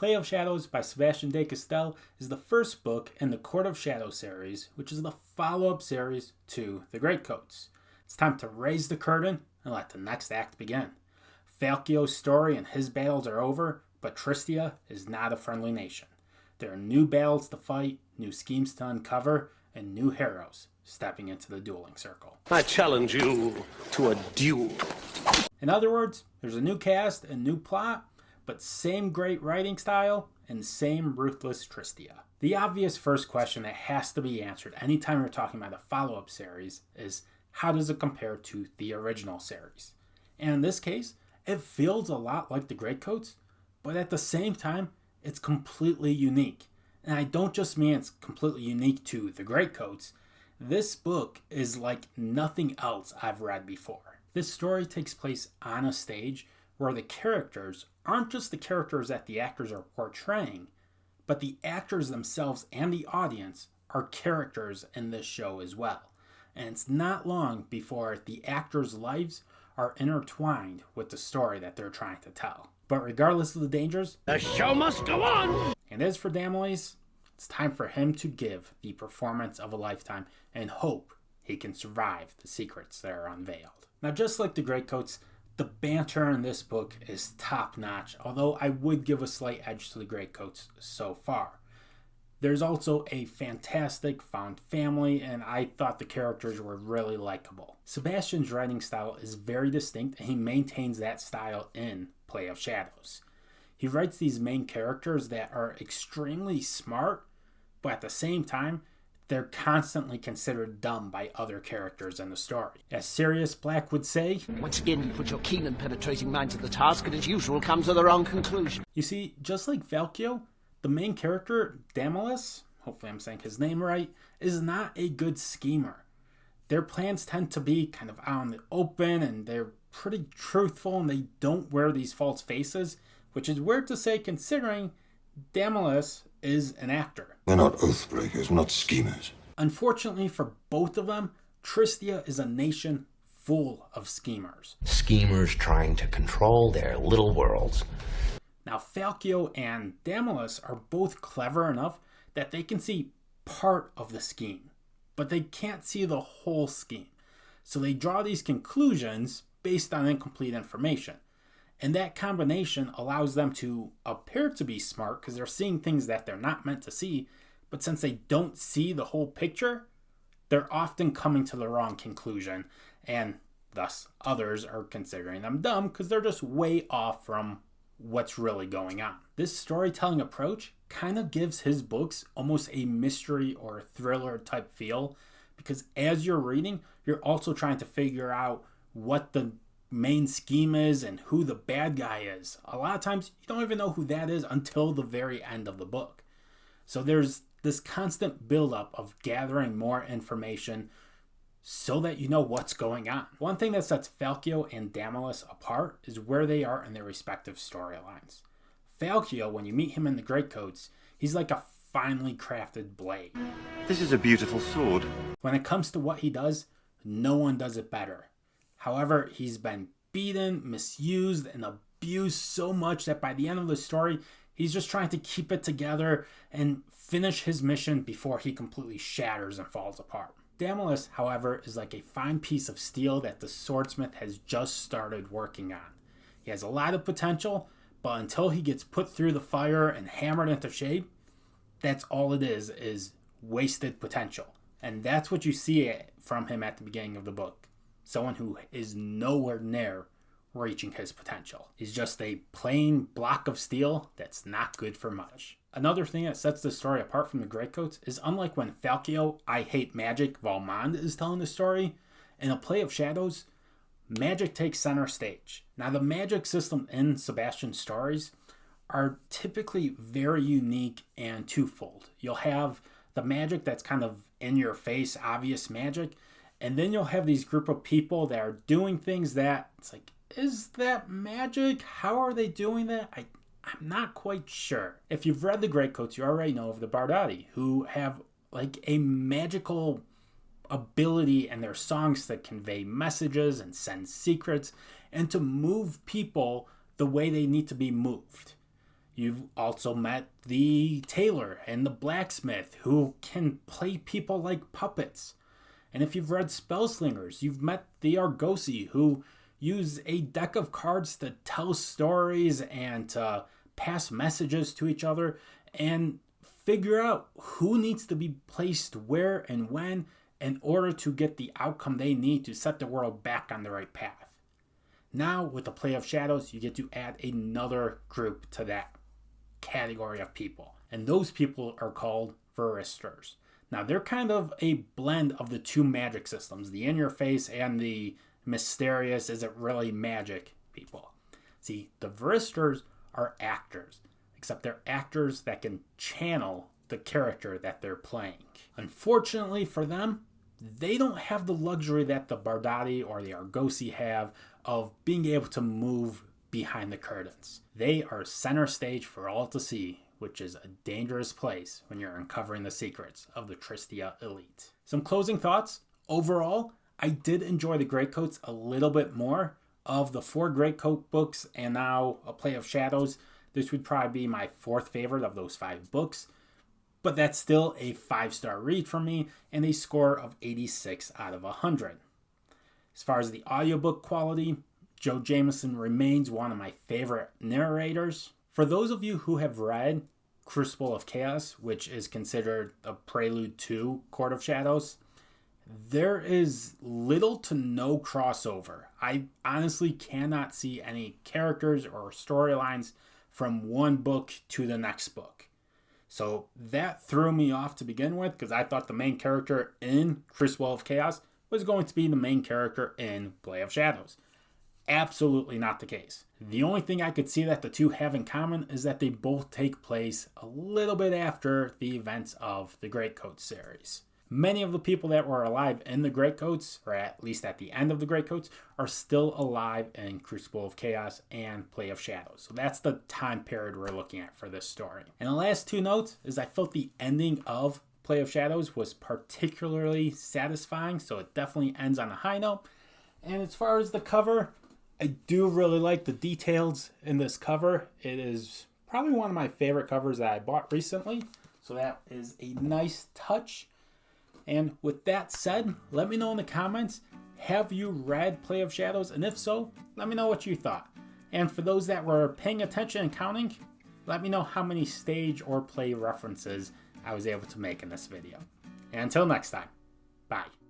Play of Shadows by Sebastien De Castell is the first book in the Court of Shadows series, which is the follow-up series to the Greatcoats. It's time to raise the curtain and let the next act begin. Falkio's story and his battles are over, but Tristia is not a friendly nation. There are new battles to fight, new schemes to uncover, and new heroes stepping into the dueling circle. I challenge you to a duel. In other words, there's a new cast and new plot, but same great writing style and same ruthless Tristia. The obvious first question that has to be answered anytime we're talking about a follow-up series is, how does it compare to the original series? And in this case, it feels a lot like the Greatcoats, but at the same time, it's completely unique. And I don't just mean it's completely unique to the Greatcoats. This book is like nothing else I've read before. This story takes place on a stage where the characters aren't just the characters that the actors are portraying, but the actors themselves and the audience are characters in this show as well. And it's not long before the actors' lives are intertwined with the story that they're trying to tell. But regardless of the dangers, the show must go on! And as for Damelis, it's time for him to give the performance of a lifetime and hope he can survive the secrets that are unveiled. Now, just like the Greatcoats, the banter in this book is top-notch, although I would give a slight edge to the Greatcoats so far. There's also a fantastic found family, and I thought the characters were really likable. Sebastian's writing style is very distinct, and he maintains that style in Play of Shadows. He writes these main characters that are extremely smart, but at the same time, they're constantly considered dumb by other characters in the story. As Sirius Black would say, "Once again, you put your keen and penetrating mind to the task, and as usual, come to the wrong conclusion." You see, just like Falkio, the main character, Damelis, hopefully I'm saying his name right, is not a good schemer. Their plans tend to be kind of out in the open, and they're pretty truthful, and they don't wear these false faces, which is weird to say considering Damelis is an actor. We're not oathbreakers, we're not schemers. Unfortunately for both of them, Tristia is a nation full of schemers. Schemers trying to control their little worlds. Now, Falkio and Damelis are both clever enough that they can see part of the scheme, but they can't see the whole scheme. So they draw these conclusions based on incomplete information. And that combination allows them to appear to be smart because they're seeing things that they're not meant to see, but since they don't see the whole picture, they're often coming to the wrong conclusion, and thus others are considering them dumb because they're just way off from what's really going on. This storytelling approach kind of gives his books almost a mystery or thriller type feel, because as you're reading, you're also trying to figure out what the main scheme is and who the bad guy is. A lot of times you don't even know who that is until the very end of the book. So there's this constant buildup of gathering more information so that you know what's going on. One thing that sets Falkio and Damelis apart is where they are in their respective storylines. Falkio, when you meet him in the Greatcoats, he's like a finely crafted blade. This is a beautiful sword. When it comes to what he does, no one does it better. However, he's been beaten, misused, and abused so much that by the end of the story, he's just trying to keep it together and finish his mission before he completely shatters and falls apart. Damelis, however, is like a fine piece of steel that the swordsmith has just started working on. He has a lot of potential, but until he gets put through the fire and hammered into shape, that's all it is wasted potential. And that's what you see from him at the beginning of the book. Someone who is nowhere near reaching his potential. He's just a plain block of steel that's not good for much. Another thing that sets this story apart from the Greatcoats is, unlike when Falkio, I Hate Magic, Valmond is telling the story, in A Play of Shadows, magic takes center stage. Now, the magic system in Sebastian's stories are typically very unique and twofold. You'll have the magic that's kind of in your face, obvious magic, and then you'll have these group of people that are doing things that, it's like, is that magic? How are they doing that? I'm not quite sure. If you've read the Greatcoats, you already know of the Bardati, who have like a magical ability in their songs to convey messages and send secrets and to move people the way they need to be moved. You've also met the tailor and the blacksmith who can play people like puppets. And if you've read Spellslingers, you've met the Argosy who use a deck of cards to tell stories and to pass messages to each other and figure out who needs to be placed where and when in order to get the outcome they need to set the world back on the right path. Now, with the Play of Shadows, you get to add another group to that category of people. And those people are called Varisters. Now, they're kind of a blend of the two magic systems, the in-your-face and the mysterious, is it really magic people. See, the Varisters are actors, except they're actors that can channel the character that they're playing. Unfortunately for them, they don't have the luxury that the Bardati or the Argosy have of being able to move behind the curtains. They are center stage for all to see, which is a dangerous place when you're uncovering the secrets of the Tristia elite. Some closing thoughts. Overall, I did enjoy the Greatcoats a little bit more. Of the 4 Greatcoat books and now A Play of Shadows, this would probably be my 4th favorite of those 5 books. But that's still a 5-star read for me and a score of 86 out of 100. As far as the audiobook quality, Joe Jameson remains one of my favorite narrators. For those of you who have read Crucible of Chaos, which is considered a prelude to Court of Shadows, there is little to no crossover. I honestly cannot see any characters or storylines from one book to the next book. So that threw me off to begin with because I thought the main character in Crucible of Chaos was going to be the main character in Play of Shadows. Absolutely not the case. The only thing I could see that the two have in common is that they both take place a little bit after the events of the Greatcoats series. Many of the people that were alive in the Greatcoats, or at least at the end of the Greatcoats, are still alive in Crucible of Chaos and Play of Shadows. So that's the time period we're looking at for this story. And the last 2 notes is I felt the ending of Play of Shadows was particularly satisfying, so it definitely ends on a high note. And as far as the cover, I do really like the details in this cover. It is probably one of my favorite covers that I bought recently, so that is a nice touch. And with that said, let me know in the comments, have you read Play of Shadows? And if so, let me know what you thought. And for those that were paying attention and counting, let me know how many stage or play references I was able to make in this video. And until next time, bye.